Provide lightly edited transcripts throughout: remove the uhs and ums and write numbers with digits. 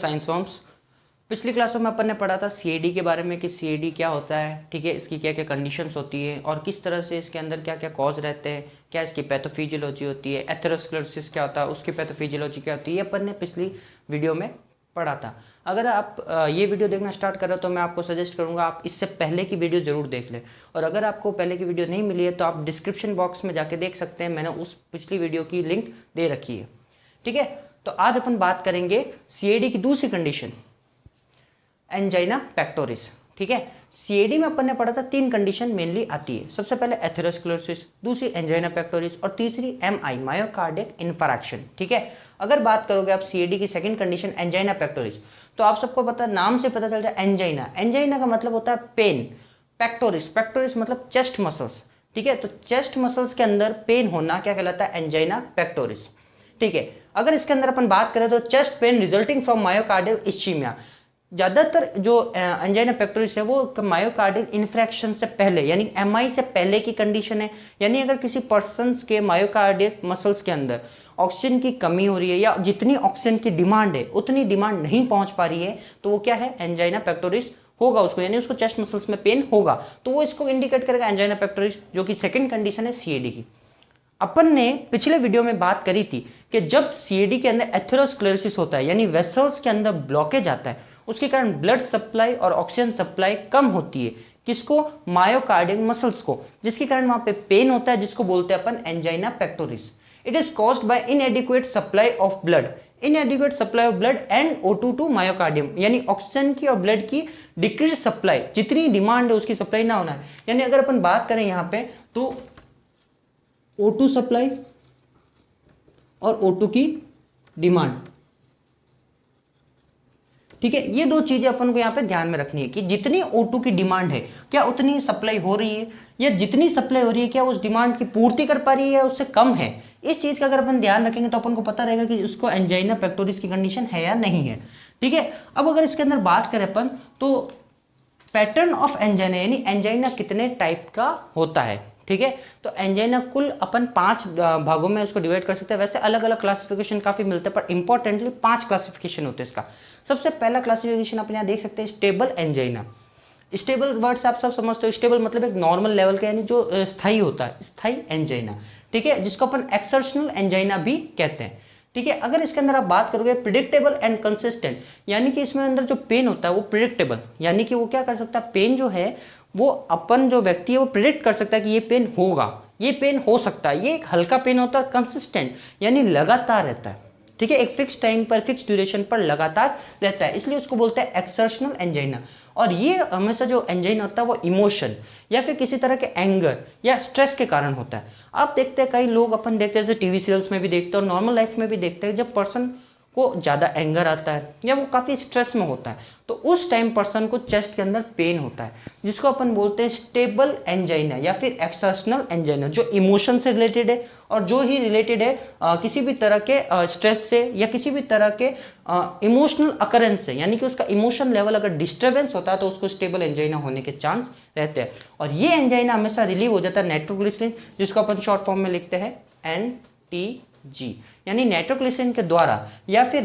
Science forms. पिछली क्लासों में अपन ने पढ़ा था सीएडी के बारे में कि सीएडी क्या होता है, ठीक है, इसकी क्या क्या कंडीशंस होती है और किस तरह से इसके अंदर क्या क्या कॉज रहते हैं, क्या इसकी पैथोफिजियोलॉजी होती है, एथेरोस्क्लेरोसिस क्या होता है, उसकी पैथोफिजियोलॉजी क्या होती है, ये अपन ने पिछली वीडियो में पढ़ा था। अगर आप ये वीडियो देखना स्टार्ट करो तो मैं आपको सजेस्ट करूंगा आप इससे पहले की वीडियो जरूर देख लें, और अगर आपको पहले की वीडियो नहीं मिली है तो आप डिस्क्रिप्शन बॉक्स में जाके देख सकते हैं, मैंने उस पिछली वीडियो की लिंक दे रखी है, ठीक है। तो आज अपन बात करेंगे सीएडी की दूसरी कंडीशन, एंजाइना पेक्टोरिस, ठीक है। सीएडी में अपन ने पढ़ा था 3 कंडीशन मेनली आती है, सबसे पहले एथेरोस्क्लेरोसिस, दूसरी एंजाइना पेक्टोरिस और तीसरी एमआई मायोकार्डिक इंफारेक्शन, ठीक है। अगर बात करोगे आप सीएडी की सेकंड कंडीशन एंजाइना पेक्टोरिस, तो आप सबको पता, नाम से पता चल जाए एंजाइना, एंजाइना का मतलब होता है पेन, पेक्टोरिस, पेक्टोरिस मतलब चेस्ट मसल्स, ठीक है। तो चेस्ट मसल्स के अंदर पेन होना क्या कहलाता है, एंजाइना पेक्टोरिस, ठीक है। अगर इसके अंदर अपन बात करें तो chest pain resulting from myocardial ischaemia, ज्यादातर जो एंजाइना पेक्टोरिस है वो मायोकार्डियल इन्फ्रैक्शन से पहले यानी एमआई से पहले की कंडीशन है। यानी अगर किसी पर्सन के मायोकार्डियल मसल्स के अंदर ऑक्सीजन की कमी हो रही है या जितनी ऑक्सीजन की डिमांड है उतनी डिमांड नहीं पहुंच पा रही है, तो वो क्या है, एंजाइना पेक्टोरिस होगा उसको, यानी उसको चेस्ट मसल्स में पेन होगा, तो वो इसको इंडिकेट करेगा एंजाइना पेक्टोरिस, जो कि सेकंड कंडीशन है सीएडी की। अपन ने पिछले वीडियो में बात करी थी कि जब सीएडी के अंदर एथेरोस्क्लेरोसिस होता है यानी वेसल्स के अंदर ब्लॉकेज आता है, उसके कारण ब्लड सप्लाई और ऑक्सीजन सप्लाई कम होती है, किसको, मायोकार्डियल मसल्स को, जिसके कारण वहां पे पेन होता है, जिसको बोलते हैं अपन angina pectoris. It is caused by inadequate supply of blood, inadequate supply of blood and O2 to myocardium, यानी ऑक्सीजन की और ब्लड की डिक्रीज सप्लाई, जितनी डिमांड है उसकी सप्लाई ना होना है। यानी अगर अपन बात करें यहाँ पे तो O2 सप्लाई और O2 की डिमांड, ठीक है, ये दो चीजें अपन को यहाँ पे ध्यान में रखनी है कि जितनी O2 की डिमांड है क्या उतनी सप्लाई हो रही है, या जितनी सप्लाई हो रही है क्या उस डिमांड की पूर्ति कर पा रही है या उससे कम है। इस चीज का अगर अपन ध्यान रखेंगे तो अपन को पता रहेगा कि उसको एंजाइना पेक्टोरिस की कंडीशन है या नहीं है, ठीक है। अब अगर इसके अंदर बात करें अपन तो पैटर्न ऑफ एंजाइना यानी एंजाइना कितने टाइप का होता है, ठीक है। तो एंजाइना कुल अपन 5 भागों में उसको डिवाइड कर सकते हैं, वैसे अलग अलग क्लासिफिकेशन काफी मिलते हैं पर इंपॉर्टेंटली 5 क्लासिफिकेशन होते हैं इसका। सबसे पहला क्लासिफिकेशन अपन यहाँ देख सकते हैं स्टेबल एंजाइना। स्टेबल वर्ड से आप सब समझते हो, स्टेबल मतलब एक नॉर्मल लेवल का यानी जो स्थायी होता है, स्थायी एंजाइना, ठीक है, जिसको अपन एक्सर्शनल एंजाइना भी कहते हैं, ठीक है। अगर इसके अंदर आप बात करोगे प्रिडिक्टेबल एंड कंसिस्टेंट, यानी कि इसमें अंदर जो पेन होता है वो प्रिडिक्टेबल, यानी कि वो क्या कर सकता है, पेन जो है वो अपन जो व्यक्ति है वो प्रिडिक्ट कर सकता है कि ये पेन होगा, ये पेन हो सकता है, ये एक हल्का पेन होता है, कंसिस्टेंट यानी लगातार रहता है, ठीक है, एक फिक्स टाइम पर फिक्स ड्यूरेशन पर लगातार रहता है, इसलिए उसको बोलते हैं एक्सर्शनल एंजाइना। और ये हमेशा जो एंजाइना होता है वो इमोशन या फिर किसी तरह के एंगर या स्ट्रेस के कारण होता है। आप देखते हैं कई लोग अपन देखते हैं, जैसे टीवी सीरियल्स में भी देखते हैं और नॉर्मल लाइफ में भी देखते हैं, जब पर्सन को ज़्यादा एंगर आता है या वो काफ़ी स्ट्रेस में होता है तो उस टाइम पर्सन को चेस्ट के अंदर पेन होता है, जिसको अपन बोलते हैं स्टेबल एंजाइना या फिर एक्सर्शनल एंजाइना, जो इमोशन से रिलेटेड है और जो ही रिलेटेड है किसी भी तरह के स्ट्रेस से या किसी भी तरह के इमोशनल अकरेंस से, यानी कि उसका इमोशन लेवल अगर डिस्टर्बेंस होता है तो उसको स्टेबल एंजाइना होने के चांस रहते हैं। और ये एंजाइना हमेशा रिलीव हो जाता है नाइट्रोग्लिसरीन, जिसको अपन शॉर्ट फॉर्म में लिखते हैं NTG, यानी नाइट्रोग्लिसरीन के द्वारा या फिर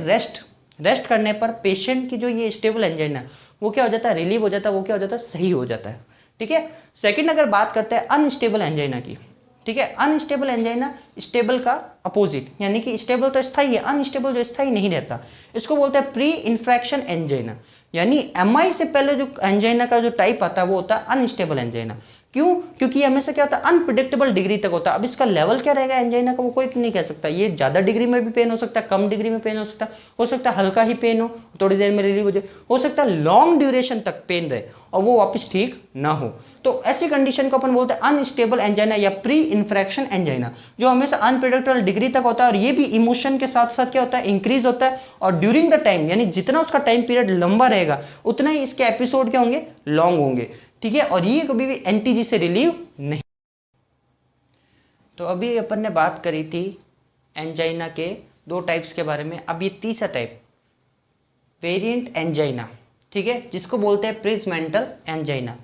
रेस्ट करने पर पेशेंट की जो ये स्टेबल एंजाइना वो क्या हो जाता है, रिलीव हो जाता है, वो क्या हो जाता है, सही हो जाता है, ठीक है। सेकंड अगर बात करते हैं अनस्टेबल एंजाइना की, ठीक है, अनस्टेबल एंजाइना स्टेबल का अपोजिट, यानी कि स्टेबल तो स्थायी है, अनस्टेबल जो स्थायी नहीं रहता, इसको बोलते हैं प्री इन्फ्रैक्शन एंजाइना, यानी एमआई से पहले जो एंजाइना का जो टाइप आता है वो होता है अनस्टेबल एंजाइना। क्यों, क्योंकि ये हमेशा क्या होता है, अनप्रिडिक्टेबल डिग्री तक होता है। अब इसका लेवल क्या रहेगा एंजाइना का वो कोई नहीं कह सकता, ये ज्यादा डिग्री में भी पेन हो सकता है, कम डिग्री में पेन हो सकता है हल्का ही पेन हो, थोड़ी देर में रिलीव हो जाए, हो सकता है लॉन्ग ड्यूरेशन तक पेन रहे और वो वापस ठीक ना हो। तो ऐसी कंडीशन को अपन बोलते हैं अनस्टेबल एंजाइना या प्री इन्फ्रैक्शन एंजाइना, जो हमेशा अनप्रिडिक्टेबल डिग्री तक होता है और ये भी इमोशन के साथ साथ क्या होता है, इंक्रीज होता है, और ड्यूरिंग द टाइम यानी जितना उसका टाइम पीरियड लंबा रहेगा उतना ही इसके एपिसोड क्या होंगे, लॉन्ग होंगे, ठीक है। और ये कभी भी एनटीजी से रिलीव नहीं। तो अभी अपन ने बात करी थी एंजाइना के 2 टाइप्स के बारे में, अब ये तीसरा टाइप वेरिएंट एंजाइना, ठीक है, जिसको बोलते हैं प्रिजमेंटल एंजाइना।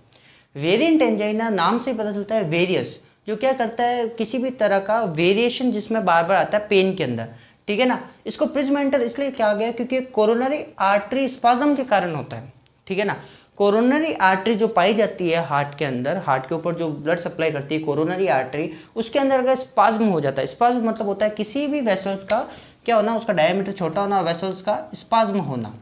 वेरिएंट एंजाइना नाम से पता चलता है वेरियस, जो क्या करता है, किसी भी तरह का वेरिएशन जिसमें बार बार आता है पेन के अंदर, ठीक है ना। इसको प्रिजमेंटल इसलिए कहा गया क्योंकि कोरोनरी आर्टरी स्पाज्म के कारण होता है, ठीक है ना। कोरोनरी आर्टरी जो पाई जाती है हार्ट के अंदर, हार्ट के ऊपर जो ब्लड सप्लाई करती है कोरोनरी आर्टरी, उसके अंदर अगर स्पाज्म हो जाता है, स्पाज्म मतलब होता है किसी भी वेसल्स का क्या होना, उसका डायमीटर छोटा होना, वेसल्स का स्पाज्म होना,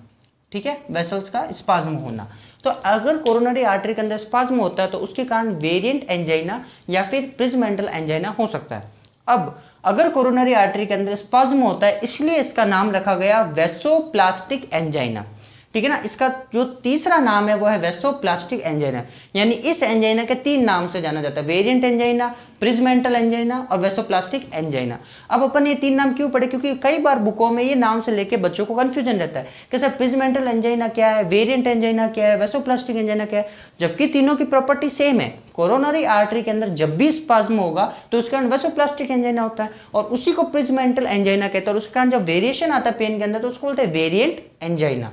ठीक है, वेसल्स का स्पाज्म होना। तो अगर कोरोनरी आर्टरी के अंदर स्पाज्म होता है तो उसके कारण वेरिएंट एंजाइना या फिर प्रिजमेंटल एंजाइना हो सकता है। अब अगर कोरोनरी आर्टरी के अंदर स्पाज्म होता है इसलिए इसका नाम रखा गया वेसोप्लास्टिक एंजाइना, ठीक है ना। इसका जो तीसरा नाम है वो है वेसोप्लास्टिक एंजाइना, यानी इस एंजाइना के 3 नाम से जाना जाता है, वेरिएंट एंजाइना, प्रिजमेंटल एंजाइना और वेसोप्लास्टिक एंजाइना। अब अपन ये 3 नाम क्यों पढ़े, क्योंकि कई बार बुकों में ये नाम से लेके बच्चों को कंफ्यूजन रहता है कि सर प्रिजमेंटल एंजाइना क्या है, वेरिएंट एंजाइना क्या है, वेसोप्लास्टिक एंजाइना क्या है, जबकि तीनों की प्रॉपर्टी सेम है। कोरोनरी आर्टरी के अंदर जब भी स्पाज्म होगा तो उसके कारण वेसोप्लास्टिक एंजाइना होता है और उसी को प्रिजमेंटल एंजाइना कहते हैं, और उसके कारण जब वेरिएशन आता है पेन के अंदर तो उसको बोलते हैं वेरिएंट एंजाइना,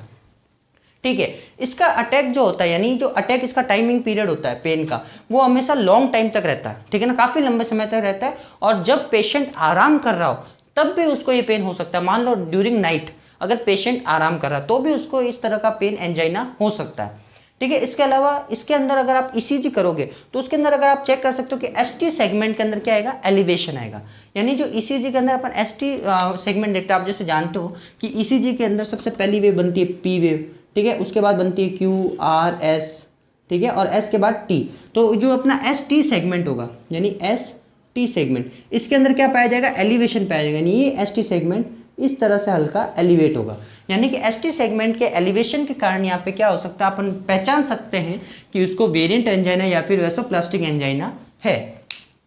ठीक है। इसका अटैक जो होता है, यानी जो अटैक इसका टाइमिंग पीरियड होता है पेन का, वो हमेशा लॉन्ग टाइम तक रहता है, ठीक है ना, काफी लंबे समय तक रहता है। और जब पेशेंट आराम कर रहा हो तब भी उसको ये पेन हो सकता है। मान लो ड्यूरिंग नाइट अगर पेशेंट आराम कर रहा है तो भी उसको इस तरह का पेन एंजाइना हो सकता है, ठीक है। इसके अलावा इसके अंदर अगर आप ईसीजी करोगे तो उसके अंदर अगर आप चेक कर सकते हो कि एसटी सेगमेंट के अंदर क्या आएगा, एलिवेशन आएगा। यानी जो ईसीजी के अंदर अपन एसटी सेगमेंट देखते हैं, आप जैसे जानते हो कि ईसीजी के अंदर सबसे पहली वेव बनती है पी वेव, ठीक है, उसके बाद बनती है क्यू आर एस, ठीक है, और एस के बाद टी। तो जो अपना एस टी सेगमेंट होगा यानी एस टी सेगमेंट, इसके अंदर क्या पाया जाएगा, एलिवेशन पाया जाएगा, यानी ये एस टी सेगमेंट इस तरह से हल्का एलिवेट होगा। यानी कि एस टी सेगमेंट के एलिवेशन के कारण यहाँ पे क्या हो सकता है, अपन पहचान सकते हैं कि उसको वेरिएंट एंजाइना या फिर वेसोप्लास्टिक एंजाइना है,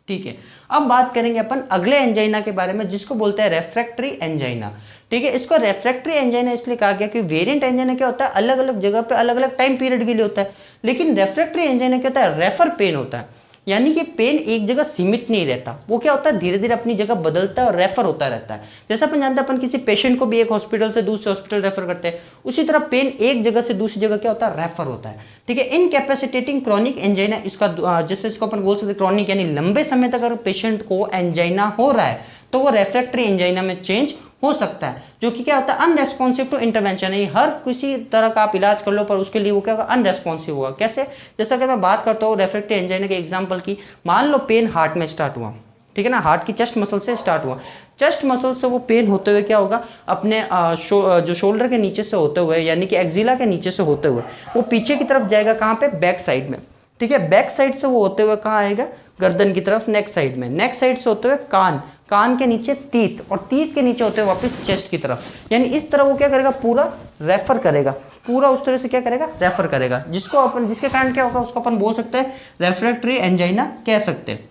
ठीक है। अब बात करेंगे अपन अगले एंजाइना के बारे में जिसको बोलते हैं रेफ्रैक्टरी एंजाइना, ठीक है। इसको रेफ्रैक्टरी एंजाइना इसलिए कहा गया कि वेरिएंट एंजाइना क्या होता है, अलग अलग जगह पे अलग अलग टाइम पीरियड के लिए होता है, लेकिन रेफ्रैक्टरी एंजाइना क्या होता है, रेफर पेन होता है, यानी कि पेन एक जगह सीमित नहीं रहता, वो क्या होता है धीरे धीरे अपनी जगह बदलता है और रेफर होता रहता है। जैसा अपन जानते हैं अपन किसी पेशेंट को भी एक हॉस्पिटल से दूसरे हॉस्पिटल रेफर करते हैं, उसी तरह पेन एक जगह से दूसरी जगह क्या होता है, रेफर होता है, ठीक है। इनकैपेसिटेटिंग क्रॉनिक एंजाइना इसका जैसे इसको अपन बोल सकते हैं क्रॉनिक, यानी लंबे समय तक अगर पेशेंट को एंजाइना हो रहा है तो वो रेफ्रैक्टरी एंजाइना में चेंज हो सकता है, जो कि क्या होता है अनरेस्पॉन्सिव टू इंटरवेंशन, हर किसी तरह का आप इलाज कर लो पर उसके लिए वो क्या होगा, अनरेस्पॉन्सिव होगा। कैसे, जैसा कि मैं बात करता हूँ रेफ्रैक्टरी एंजाइना के एग्जांपल की, मान लो पेन हार्ट में स्टार्ट हुआ, ठीक है ना, हार्ट की चेस्ट मसल से स्टार्ट हुआ, चेस्ट मसल से वो पेन होते हुए क्या होगा, अपने जो शोल्डर के नीचे से होते हुए यानी कि एक्जिला के नीचे से होते हुए वो पीछे की तरफ जाएगा, कहाँ पे, बैक साइड में, ठीक है। बैक साइड से वो होते हुए कहाँ आएगा, गर्दन की तरफ, नेक साइड में, नेक साइड से होते हुए कान, कान के नीचे तीत, और तीत के नीचे होते हुए वापस चेस्ट की तरफ, यानी इस तरह वो क्या करेगा, पूरा रेफर करेगा, पूरा उस तरह से क्या करेगा, रेफर करेगा, जिसके कारण क्या होगा, उसको अपन बोल सकते हैं रेफ्रैक्टरी एंजाइना कह सकते हैं।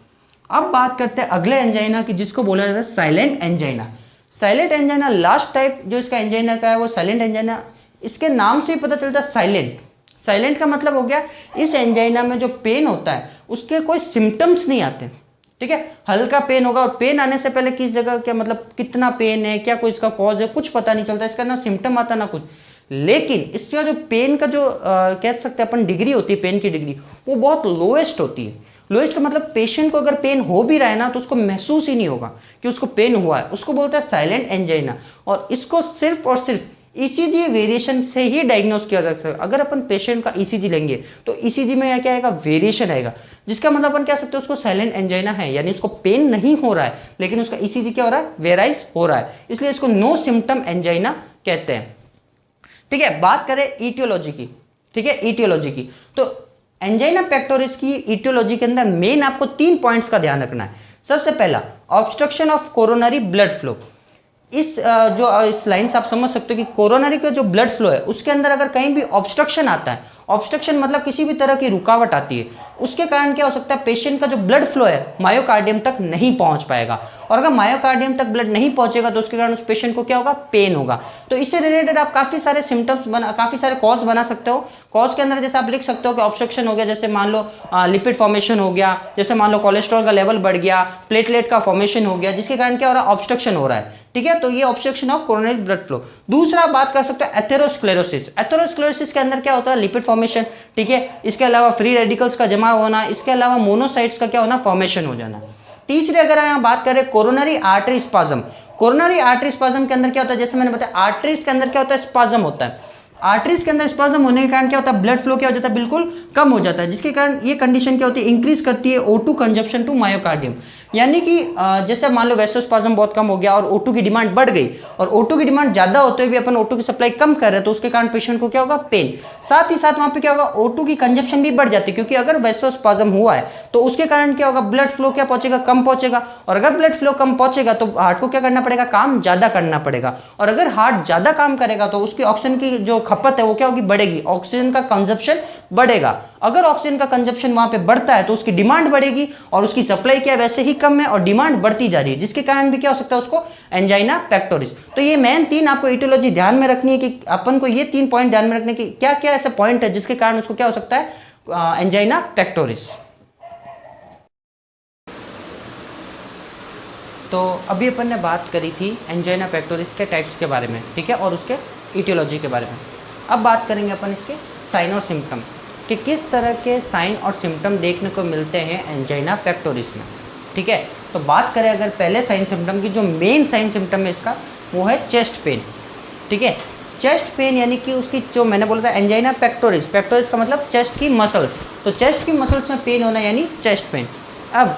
अब बात करते हैं अगले एंजाइना की जिसको बोला जाता है silent angina. Silent angina last type जो इसका एंजाइना का है वो साइलेंट एंजाइना, इसके नाम से ही पता चलता है साइलेंट। साइलेंट का मतलब हो गया इस एंजाइना में जो पेन होता है उसके कोई सिम्टम्स नहीं आते, ठीक है। हल्का पेन होगा और पेन आने से पहले किस जगह क्या मतलब कितना पेन है, क्या कोई इसका कॉज है, कुछ पता नहीं चलता, इसका ना सिम्टम आता ना कुछ। लेकिन इसका जो पेन का जो कह सकते हैं अपन डिग्री होती है, पेन की डिग्री वो बहुत लोएस्ट होती है। लोएस्ट का मतलब पेशेंट को अगर पेन हो भी रहा है ना तो उसको महसूस ही नहीं होगा कि उसको पेन हुआ है, उसको बोलते हैं साइलेंट एंजाइना। और इसको सिर्फ और सिर्फ ईसीजी वेरिएशन से ही डायग्नोस किया जा सकता है। अगर अपन पेशेंट का ईसीजी लेंगे तो ईसीजी में क्या आएगा, वेरिएशन आएगा, जिसका मतलब अपन कह सकते हैं उसको साइलेंट एंजाइना है, यानी उसको पेन नहीं हो रहा है लेकिन उसका ईसीजी क्या हो रहा है, वेराइज हो रहा है, इसलिए इसको नो सिम्टम एंजाइना कहते हैं, ठीक है। बात करें ईटियोलॉजी की, ठीक है, ईटियोलॉजी की, तो एंजाइना पेक्टोरिस की ईटियोलॉजी के अंदर मेन आपको 3 पॉइंट्स का ध्यान रखना है। सबसे पहला, obstruction of coronary blood flow. इस लाइन से आप समझ सकते हो कि कोरोनरी का जो ब्लड फ्लो है उसके अंदर अगर कहीं भी ऑब्स्ट्रक्शन आता है, ऑब्स्ट्रक्शन मतलब किसी भी तरह की रुकावट आती है, उसके कारण क्या हो सकता है, पेशेंट का जो ब्लड फ्लो है मायोकार्डियम तक नहीं पहुंच पाएगा, और अगर मायोकार्डियम तक ब्लड नहीं पहुंचेगा तो उसके कारण उस पेशेंट को क्या होगा, पेन होगा। तो इससे रिलेटेड आप काफी सारे सिम्टम्स काफी सारे कॉज बना सकते हो। कॉज के अंदर जैसे आप लिख सकते हो कि ऑब्स्ट्रक्शन हो गया, जैसे मान लो लिपिड फॉर्मेशन हो गया, जैसे मान लो कोलेस्ट्रॉल का लेवल बढ़ गया, प्लेटलेट का फॉर्मेशन हो गया, जिसके कारण क्या हो रहा है, ऑब्स्ट्रक्शन हो रहा है, ठीक है। तो ये obstruction of coronary blood flow. दूसरा बात कर सकते हो एथेरोस्क्लेरोसिस। एथेरोस्क्लेरोसिस के अंदर क्या होता है, लिपिड फॉर्मेशन, ठीक है, इसके अलावा फ्री रेडिकल्स का जमा होना, इसके अलावा मोनोसाइट्स का क्या होना, फॉर्मेशन हो जाना। तीसरे अगर यहाँ बात करें coronary artery spasm, coronary artery spasm के अंदर क्या होता है, जैसे मैंने बताया आर्टरीज के अंदर क्या होता है, स्पाज्म होता है। आर्टरीज के अंदर स्पाज्म होने के कारण क्या होता है, ब्लड फ्लो क्या हो जाता है, बिल्कुल कम हो जाता है, जिसके कारण ये कंडीशन क्या होती है, इंक्रीज करती है O2 कंजप्शन टू मायोकार्डियम। यानी कि जैसे मान लो वैसोस्पाज्म बहुत कम हो गया और O2 की डिमांड बढ़ गई, और O2 की डिमांड ज़्यादा होते हुए भी अपन O2 की सप्लाई कम कर रहे हैं, तो उसके कारण पेशेंट को क्या होगा, पेन। साथ ही साथ वहाँ पे क्या होगा, O2 की कंजप्शन भी बढ़ जाती है, क्योंकि अगर वैसोस्पाज्म हुआ है तो उसके कारण क्या होगा, ब्लड फ्लो क्या पहुंचेगा, कम पहुंचेगा, और अगर ब्लड फ्लो कम पहुंचेगा तो हार्ट को क्या करना पड़ेगा, काम ज़्यादा करना पड़ेगा, और अगर हार्ट ज़्यादा काम करेगा तो उसकी ऑक्सीजन की जो खपत है वो क्या होगी, बढ़ेगी, ऑक्सीजन का कंजप्शन बढ़ेगा। अगर ऑक्सीजन का कंजप्शन वहां पे बढ़ता है तो उसकी डिमांड बढ़ेगी, और उसकी सप्लाई क्या वैसे ही कम है और डिमांड बढ़ती जा रही है, जिसके कारण भी क्या हो सकता है, उसको एंजाइना पेक्टोरिस। तो ये मेन 3 आपको इटियोलॉजी ध्यान में रखनी है कि अपन को ये 3 पॉइंट ध्यान में रखने की क्या क्या ऐसे पॉइंट है जिसके कारण उसको क्या हो सकता है, एंजाइना पेक्टोरिस। तो अभी अपन ने बात करी थी एंजाइना पेक्टोरिस के टाइप्स के बारे में, ठीक है, और उसके इटियोलॉजी के बारे में। अब बात करेंगे अपन इसके साइन और सिम्टम, कि किस तरह के साइन और सिम्टम देखने को मिलते हैं एंजाइना पेक्टोरिस में, ठीक है। तो बात करें अगर पहले साइन सिम्टम की, जो मेन साइन सिम्टम है इसका वो है चेस्ट पेन, ठीक है। चेस्ट पेन यानी कि उसकी जो मैंने बोला था एंजाइना पेक्टोरिस, पेक्टोरिस का मतलब चेस्ट की मसल्स, तो चेस्ट की मसल्स में पेन होना यानी चेस्ट पेन। अब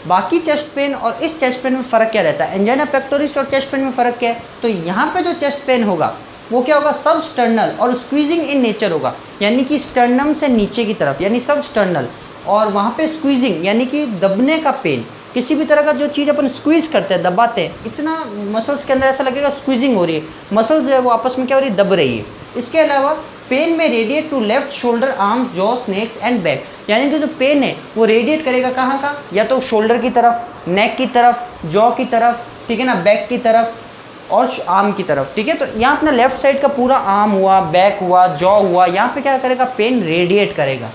बाकी चेस्ट पेन और इस चेस्ट पेन में फ़र्क क्या रहता है, एंजाइना पेक्टोरिस और चेस्ट पेन में फ़र्क क्या है, तो यहाँ पे जो चेस्ट पेन होगा वो क्या होगा, सब स्टर्नल और स्क्वीजिंग इन नेचर होगा, यानी कि स्टर्नम से नीचे की तरफ, यानी सब स्टर्नल, और वहाँ पे स्क्वीजिंग यानी कि दबने का पेन, किसी भी तरह का जो चीज़ अपन स्क्वीज करते हैं, दबाते हैं, इतना मसल्स के अंदर ऐसा लगेगा स्क्वीजिंग हो रही है, मसल्स जो है वो आपस में क्या हो रही है, दब रही है। इसके अलावा पेन में radiate to left shoulder, arms, jaw, neck and back, यानी कि जो पेन है वो रेडिएट करेगा कहाँ का, या तो शोल्डर की तरफ, नेक की तरफ, जॉ की तरफ, ठीक है ना, बैक की तरफ और आर्म की तरफ, ठीक है। तो यहाँ अपना लेफ्ट साइड का पूरा आर्म हुआ, बैक हुआ, जॉ हुआ, यहाँ पे क्या करेगा, पेन रेडिएट करेगा,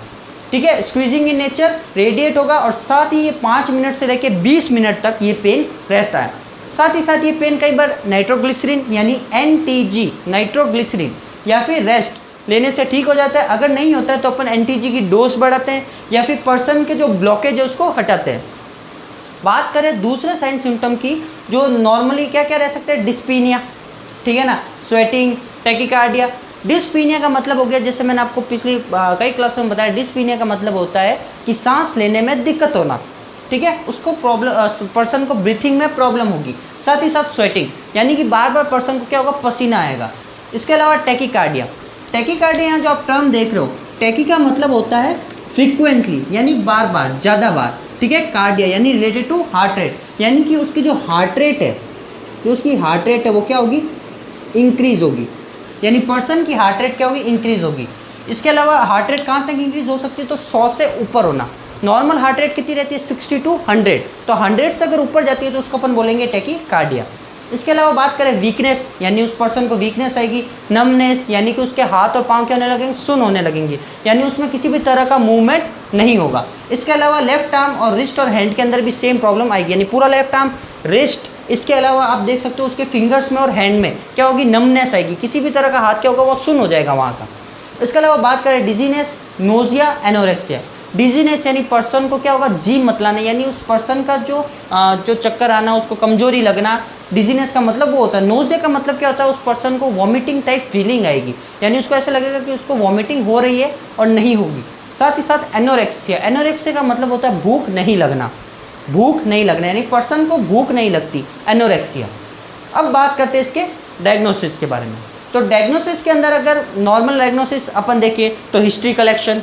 ठीक है, स्क्वीजिंग इन नेचर, रेडिएट होगा, और साथ ही ये 5 मिनट से लेकर 20 मिनट तक ये पेन रहता है। साथ ही साथ ये पेन कई बार नाइट्रोग्लिसरीन यानी NTG, नाइट्रोग्लिसरीन या फिर रेस्ट लेने से ठीक हो जाता है। अगर नहीं होता है तो अपन NTG की डोज बढ़ाते हैं या फिर पर्सन के जो ब्लॉकेज है उसको हटाते हैं। बात करें दूसरे साइन सिम्टम की, जो नॉर्मली क्या क्या रह सकते हैं, डिस्पीनिया, ठीक है ना, स्वेटिंग, टैकीकार्डिया। डिस्पीनिया का मतलब हो गया, जैसे मैंने आपको पिछली कई क्लासों में बताया, डिस्पीनिया का मतलब होता है कि सांस लेने में दिक्कत होना, ठीक है, उसको प्रॉब्लम, पर्सन को ब्रीथिंग में प्रॉब्लम होगी। साथ ही साथ स्वेटिंग यानी कि बार बार पर्सन को क्या होगा, पसीना आएगा। इसके अलावा टैकीकार्डिया, टैकीकार्डिया यहाँ जो आप टर्म देख रहे हो, टैकी का मतलब होता है फ्रीक्वेंटली यानी बार बार, ज़्यादा बार, ठीक है। कार्डिया यानी रिलेटेड टू हार्ट रेट, यानी कि उसकी जो हार्ट रेट है, जो उसकी हार्ट रेट है वो क्या होगी, इंक्रीज होगी, यानी पर्सन की हार्ट रेट क्या होगी, इंक्रीज होगी। इसके अलावा हार्ट रेट कहाँ तक इंक्रीज हो सकती है, तो 100 से ऊपर होना। नॉर्मल हार्ट रेट कितनी रहती है, 60 to 100, तो 100 से अगर ऊपर जाती है तो उसको अपन बोलेंगे टैकीकार्डिया। इसके अलावा बात करें वीकनेस, यानी उस पर्सन को वीकनेस आएगी। नमनेस यानी कि उसके हाथ और पाँव क्या होने लगेंगे, सुन्न होने लगेंगे, यानी उसमें किसी भी तरह का मूवमेंट नहीं होगा। इसके अलावा लेफ्ट आर्म और रिस्ट और हैंड के अंदर भी सेम प्रॉब्लम आएगी, यानी पूरा लेफ्ट आर्म, रिस्ट, इसके अलावा आप देख सकते हो उसके फिंगर्स में और हैंड में क्या होगी, नमनेस आएगी, किसी भी तरह का हाथ क्या होगा वो सुन्न हो जाएगा वहाँ का। इसके अलावा बात करें डिजीनेस, नोजिया, एनोरेक्सिया। डिजीनेस यानी पर्सन को क्या होगा, जी मतलाना, यानी उस पर्सन का जो चक्कर आना, उसको कमजोरी लगना, डिजीनेस का मतलब वो होता है। नोजिया का मतलब क्या होता है, उस पर्सन को वॉमिटिंग टाइप फीलिंग आएगी, यानी उसको ऐसा लगेगा कि उसको वॉमिटिंग हो रही है और नहीं होगी। साथ ही साथ एनोरेक्सिया, एनोरेक्सिया का मतलब होता है भूख नहीं लगना, भूख नहीं लगना, यानी पर्सन को भूख नहीं लगती, एनोरेक्सिया। अब बात करते हैं इसके डायग्नोसिस के बारे में। तो डायग्नोसिस के अंदर अगर नॉर्मल डायग्नोसिस अपन देखें तो हिस्ट्री कलेक्शन,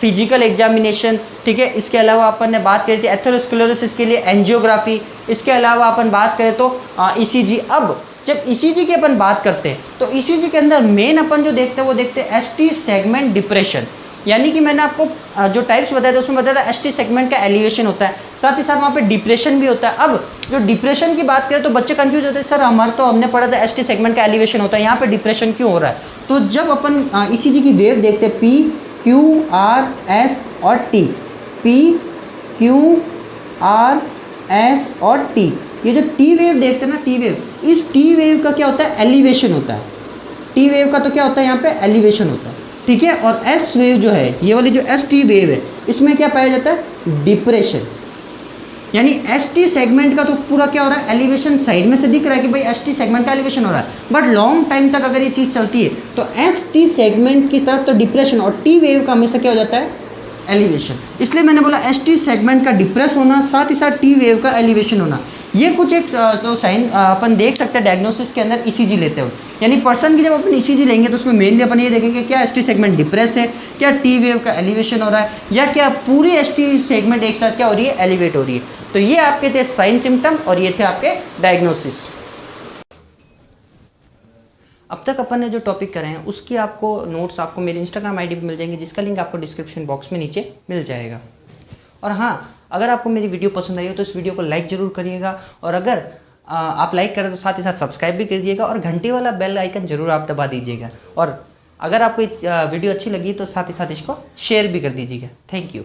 फिजिकल एग्जामिनेशन, ठीक है। इसके अलावा अपन ने बात करी थी एथेरोस्क्लेरोसिस के लिए एंजियोग्राफी। इसके अलावा अपन बात करें तो ECG। अब जब ECG की अपन बात करते हैं तो ECG के अंदर मेन अपन जो देखते हैं वो देखते हैं ST सेगमेंट डिप्रेशन, यानी कि मैंने आपको जो टाइप्स बताया था उसमें बताया था ST सेगमेंट का एलिवेशन होता है, साथ ही साथ वहाँ पे डिप्रेशन भी होता है। अब जो डिप्रेशन की बात करें तो बच्चे कंफ्यूज होते हैं, सर हमारे तो हमने पढ़ा था ST सेगमेंट का एलिवेशन होता है, यहाँ पे डिप्रेशन क्यों हो रहा है। तो जब अपन ECG की वेव देखते हैं P, Q, R, S और T, P, Q, R, S और T, ये जो T वेव देखते हैं ना, T वेव, इस T वेव का क्या होता है, एलिवेशन होता है। T वेव का तो क्या होता है, यहाँ पे एलिवेशन होता है, ठीक है। और S वेव जो है, ये वाली जो ST वेव है, इसमें क्या पाया जाता है, डिप्रेशन, यानी ST सेगमेंट का तो पूरा क्या हो रहा है, एलिवेशन साइड में से दिख रहा है कि भाई ST सेगमेंट का एलिवेशन हो रहा है, बट लॉन्ग टाइम तक अगर ये चीज़ चलती है तो ST सेगमेंट की तरफ तो डिप्रेशन और T वेव का हमेशा क्या हो जाता है, एलिवेशन। इसलिए मैंने बोला ST सेगमेंट का डिप्रेस होना, साथ ही साथ T वेव का एलिवेशन होना। ये कुछ एक जो साइन अपन देख सकते हैं डायग्नोसिस के अंदर ECG लेते हो, यानी पर्सन की जब अपन ECG लेंगे तो उसमें मेनली अपन ये देखेंगे क्या ST सेगमेंट डिप्रेस है, क्या T वेव का एलिवेशन हो रहा है, या क्या पूरी ST सेगमेंट एक साथ क्या हो रही है, एलिवेट हो रही है। तो ये आपके थे साइन सिम्टम और ये थे आपके डायग्नोसिस। अब तक अपन ने जो टॉपिक करे हैं उसकी आपको नोट्स आपको मेरे इंस्टाग्राम आईडी पे मिल जाएंगे, जिसका लिंक आपको डिस्क्रिप्शन बॉक्स में नीचे मिल जाएगा। और हाँ, अगर आपको मेरी वीडियो पसंद आई हो तो इस वीडियो को लाइक ज़रूर करिएगा, और अगर आप लाइक करें तो साथ ही साथ सब्सक्राइब भी कर दीजिएगा और घंटे वाला बेल आइकन जरूर आप दबा दीजिएगा। और अगर आपको वीडियो अच्छी लगी तो साथ ही साथ इसको शेयर भी कर दीजिएगा। Thank you.